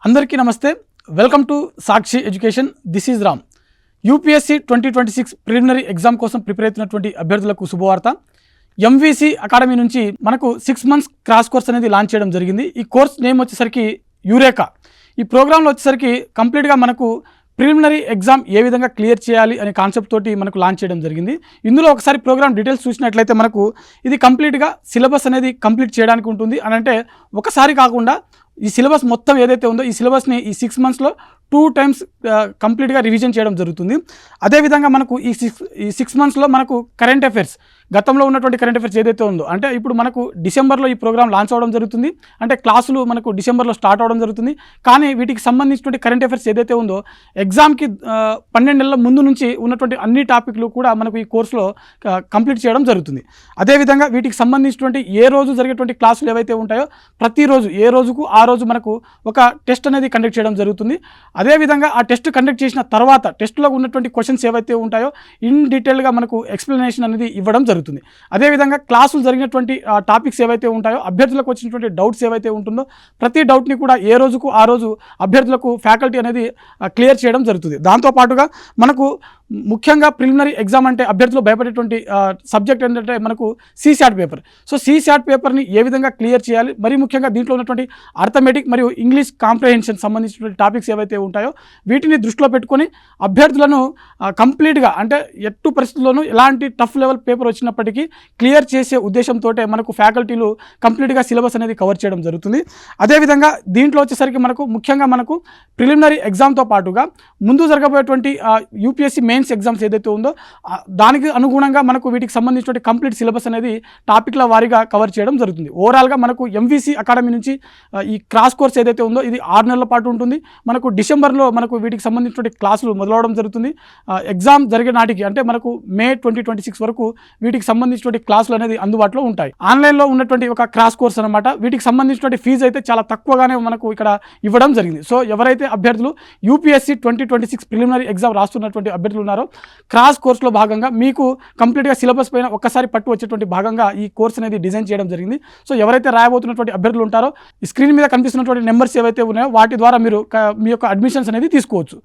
అందరికీ నమస్తే. Welcome to Sakshi education. This is Ram. UPSC 2026 preliminary exam కోసం ప్రిపేర్ అవుతున్నటువంటి అభ్యర్థులకు శుభవార్త. ఎంవీసీ అకాడమీ నుంచి మనకు 6 months క్రాష్ కోర్స్ అనేది లాంచ్ చేయడం జరిగింది. ఈ కోర్స్ నేమ్ వచ్చేసరికి యూరేకా. ఈ ప్రోగ్రాంలో వచ్చేసరికి కంప్లీట్గా మనకు ప్రిలిమినరీ ఎగ్జామ్ ఏ విధంగా క్లియర్ చేయాలి అనే కాన్సెప్ట్ తోటి మనకు లాంచ్ చేయడం జరిగింది. ఇందులో ఒకసారి ప్రోగ్రామ్ డీటెయిల్స్ చూసినట్లయితే మనకు ఇది కంప్లీట్గా సిలబస్ అనేది కంప్లీట్ చేయడానికి ఉంటుంది. అని అంటే ఒకసారి కాకుండా ఈ సిలబస్ మొత్తం ఏదైతే ఉందో ఈ సిలబస్ని ఈ 6 monthsలో 2 times కంప్లీట్గా రివిజన్ చేయడం జరుగుతుంది. అదేవిధంగా మనకు ఈ 6 monthsలో మనకు కరెంట్ అఫైర్స్, గతంలో ఉన్నటువంటి కరెంట్ అఫైర్స్ ఏదైతే ఉందో, అంటే ఇప్పుడు మనకు డిసెంబర్లో ఈ ప్రోగ్రామ్ లాంచ్ అవ్వడం జరుగుతుంది. అంటే క్లాసులు మనకు డిసెంబర్లో స్టార్ట్ అవ్వడం జరుగుతుంది. కానీ వీటికి సంబంధించినటువంటి కరెంట్ అఫైర్స్ ఏదైతే ఉందో ఎగ్జామ్కి 12 నెలల ముందు నుంచి ఉన్నటువంటి అన్ని టాపిక్లు కూడా మనకు ఈ కోర్సులో కంప్లీట్ చేయడం జరుగుతుంది. అదేవిధంగా వీటికి సంబంధించినటువంటి ఏ రోజు జరిగేటువంటి క్లాసులు ఏవైతే ఉంటాయో ప్రతిరోజు ఏ రోజుకు ఆ రోజు మనకు ఒక టెస్ట్ అనేది కండక్ట్ చేయడం జరుగుతుంది. అదేవిధంగా ఆ టెస్ట్ కండక్ట్ చేసిన తర్వాత టెస్ట్లో ఉన్నటువంటి క్వశ్చన్స్ ఏవైతే ఉంటాయో ఇన్ డీటెయిల్గా మనకు ఎక్స్ప్లెనేషన్ అనేది ఇవ్వడం జరుగుతుంది. అదేవిధంగా క్లాసులు జరిగినటువంటి టాపిక్స్ ఏవైతే ఉంటాయో అభ్యర్థులకు వచ్చినటువంటి డౌట్స్ ఏవైతే ఉంటుందో ప్రతి డౌట్ని కూడా ఏ రోజుకు ఆ రోజు అభ్యర్థులకు ఫ్యాకల్టీ అనేది క్లియర్ చేయడం జరుగుతుంది. దాంతోపాటుగా మనకు ముఖ్యంగా ప్రిలిమినరీ ఎగ్జామ్ అంటే అభ్యర్థులు భయపడేటువంటి సబ్జెక్ట్ ఏంటంటే మనకు సిశాట్ పేపర్. సో సిశాట్ పేపర్ని ఏ విధంగా క్లియర్ చేయాలి, మరీ ముఖ్యంగా దీంట్లో ఉన్నటువంటి అర్థమెటిక్ మరియు ఇంగ్లీష్ కాంప్రహెన్షన్ సంబంధించినటువంటి టాపిక్స్ ఏవైతే ఉంటాయో వీటిని దృష్టిలో పెట్టుకొని అభ్యర్థులను కంప్లీట్గా అంటే ఎట్టు పరిస్థితుల్లోనూ ఎలాంటి టఫ్ లెవెల్ పేపర్ వచ్చినప్పటికీ క్లియర్ చేసే ఉద్దేశంతో మనకు ఫ్యాకల్టీలు కంప్లీట్గా సిలబస్ అనేది కవర్ చేయడం జరుగుతుంది. అదేవిధంగా దీంట్లో వచ్చేసరికి ముఖ్యంగా మనకు ప్రిలిమినరీ ఎగ్జామ్తో పాటుగా ముందు జరగబోయేటువంటి యూపీఎస్సీ మెయిన్స్ ఎగ్జామ్స్ ఏదైతే ఉందో దానికి అనుగుణంగా మనకు వీటికి సంబంధించిన కంప్లీట్ సిలబస్ అనేది టాపిక్ల వారీగా కవర్ చేయడం జరుగుతుంది. ఓవరాల్గా మనకు ఎంవీసీ అకాడమీ నుంచి ఈ క్రాష్ కోర్స్ ఏదైతే ఉందో ఇది 6 నెలల పాటు ఉంటుంది. మనకు డిసెంబర్లో మనకు వీటికి సంబంధించిన క్లాసులు మొదలవడం జరుగుతుంది. ఎగ్జామ్ జరిగే నాటికి అంటే మనకు మే 2026 వరకు వీటికి సంబంధించిన క్లాసులు అనేది అందుబాటులో ఉంటాయి. ఆన్లైన్లో ఉన్నటువంటి ఒక క్రాష్ కోర్స్ అనమాట. వీటికి సంబంధించిన ఫీజు అయితే చాలా తక్కువగానే మనకు ఇక్కడ ఇవ్వడం జరిగింది. సో ఎవరైతే అభ్యర్థులు యూపీఎస్సీ 2026 ప్రిలిమినరీ ఎగ్జామ్ రాస్తున్నటువంటి అభ్యర్థులు ఉన్నారో క్రాష్ కోర్సులో భాగంగా మీకు కంప్లీట్గా సిలబస్ పైన ఒక్కసారి పట్టు వచ్చేటువంటి భాగంగా ఈ కోర్స్ అనేది డిజైన్ చేయడం జరిగింది. సో ఎవరైతే రాయబోతున్నటువంటి అభ్యర్థులు ఉంటారో ఈ స్క్రీన్ మీద కనిపిస్తున్నటువంటి నెంబర్స్ ఏవైతే ఉన్నాయో వాటి ద్వారా మీరు మీ యొక్క అడ్మిషన్స్ అనేది తీసుకోవచ్చు.